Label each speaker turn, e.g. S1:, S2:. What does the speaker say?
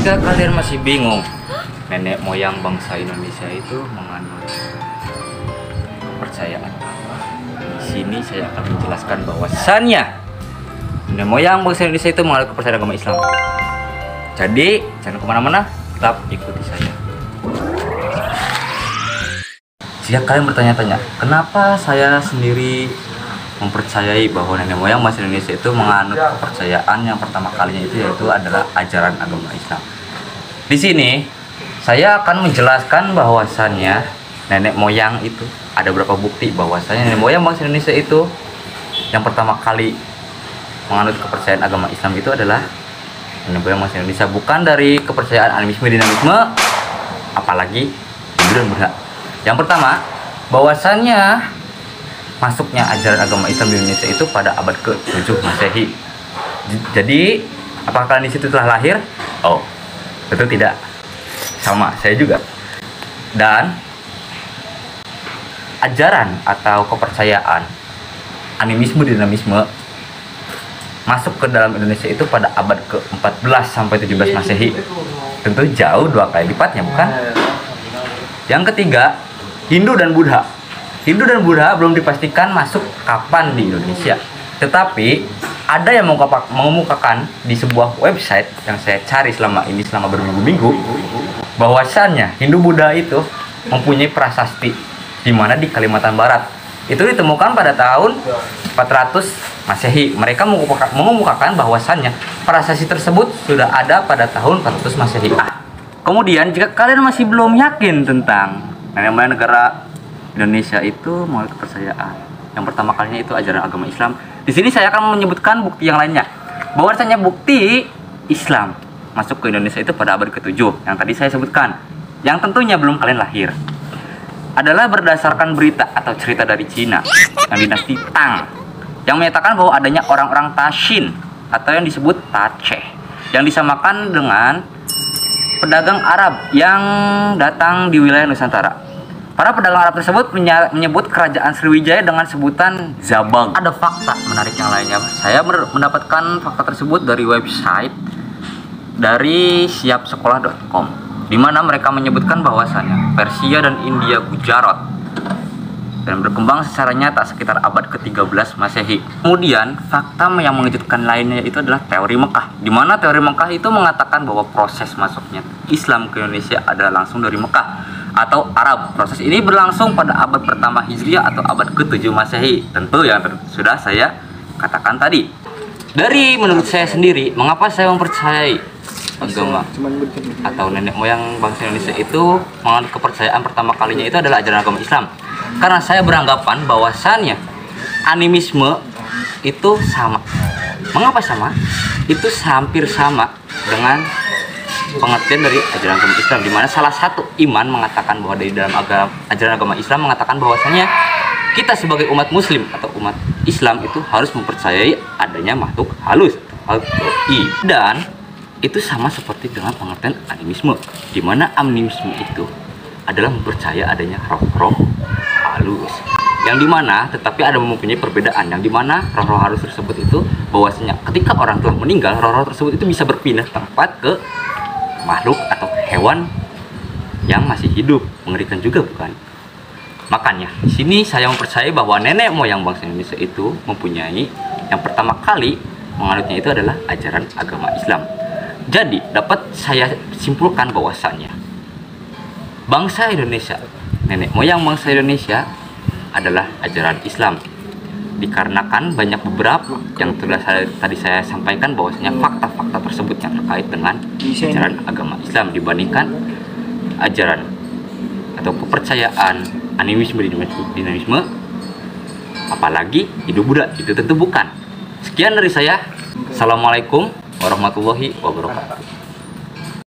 S1: Jika kalian masih bingung, nenek moyang bangsa Indonesia itu menganut kepercayaan apa? Di sini saya akan menjelaskan bahwasannya nenek moyang bangsa Indonesia itu menganut kepercayaan agama Islam. Jadi jangan kemana-mana, tetap ikuti saya. Jika kalian bertanya-tanya, kenapa saya sendiri mempercayai bahwa nenek moyang bangsa Indonesia itu menganut kepercayaan yang pertama kalinya itu yaitu adalah ajaran agama Islam. Di sini saya akan menjelaskan bahwasannya nenek moyang itu ada beberapa bukti bahwasannya nenek moyang bangsa Indonesia itu yang pertama kali menganut kepercayaan agama Islam itu adalah nenek moyang bangsa Indonesia, bukan dari kepercayaan animisme dinamisme apalagi Hindu dan Buddha. Yang pertama, bahwasannya masuknya ajaran agama Islam di Indonesia itu pada abad ke-7 Masehi. Jadi, apakah kalian di situ telah lahir? Oh, tentu tidak. Sama, saya juga. Dan ajaran atau kepercayaan animisme dinamisme masuk ke dalam Indonesia itu pada abad ke-14 sampai 17 Masehi. Tentu jauh 2 kali lipatnya, bukan? Yang ketiga, Hindu dan Buddha. Hindu dan Buddha belum dipastikan masuk kapan di Indonesia. Tetapi ada yang mengemukakan di sebuah website yang saya cari selama berminggu-minggu bahwasannya Hindu Buddha itu mempunyai prasasti di mana di Kalimantan Barat. Itu ditemukan pada tahun 400 Masehi. Mereka mengemukakan bahwasannya prasasti tersebut sudah ada pada tahun 400 Masehi. Kemudian jika kalian masih belum yakin tentang nenek moyang negara Indonesia itu menganut kepercayaan yang pertama kalinya itu ajaran agama Islam. Di sini saya akan menyebutkan bukti yang lainnya. Bahwasanya bukti Islam masuk ke Indonesia itu pada abad ke-7 yang tadi saya sebutkan, yang tentunya belum kalian lahir, adalah berdasarkan berita atau cerita dari Cina yang dinasti Tang yang menyatakan bahwa adanya orang-orang Taxin atau yang disebut Taceh yang disamakan dengan pedagang Arab yang datang di wilayah Nusantara. Para pedagang Arab tersebut menyebut kerajaan Sriwijaya dengan sebutan Zabang. Ada fakta menarik yang lainnya. Saya mendapatkan fakta tersebut dari website dari siapsekolah.com, di mana mereka menyebutkan bahwasannya Persia dan India Gujarat dan berkembang secara nyata sekitar abad ke-13 Masehi. Kemudian fakta yang mengejutkan lainnya itu adalah teori Mekah, di mana teori Mekah itu mengatakan bahwa proses masuknya Islam ke Indonesia adalah langsung dari Mekah atau Arab. Proses ini berlangsung pada abad pertama Hijriah atau abad ke-7 Masehi. Tentu yang sudah saya katakan tadi. Dari menurut saya sendiri, mengapa saya mempercayai agama atau nenek moyang bangsa Indonesia itu menganut kepercayaan pertama kalinya itu adalah ajaran agama Islam? Karena saya beranggapan bahwasannya animisme itu sama. Mengapa sama? Itu hampir sama dengan pengertian dari ajaran agama Islam, di mana salah satu iman mengatakan bahwa dari dalam ajaran agama Islam mengatakan bahwasanya kita sebagai umat muslim atau umat Islam itu harus mempercayai adanya makhluk halus atau gaib. Dan itu sama seperti dengan pengertian animisme, di mana animisme itu adalah mempercaya adanya roh-roh halus, yang dimana tetapi ada mempunyai perbedaan, yang dimana roh-roh halus tersebut itu bahwasanya ketika orang telah meninggal, roh-roh tersebut itu bisa berpindah tempat ke makhluk atau hewan yang masih hidup. Mengerikan juga, bukan? Makanya di sini saya mempercayai bahwa nenek moyang bangsa Indonesia itu mempunyai yang pertama kali menganutnya itu adalah ajaran agama Islam. Jadi dapat saya simpulkan bahwasannya bangsa Indonesia, nenek moyang bangsa Indonesia adalah ajaran Islam, dikarenakan banyak beberapa yang tadi saya sampaikan bahwasanya fakta-fakta tersebut yang terkait dengan ajaran agama Islam dibandingkan ajaran atau kepercayaan animisme dinamisme apalagi Hindu Buddha. Itu tentu bukan. Sekian dari saya. Assalamualaikum warahmatullahi wabarakatuh.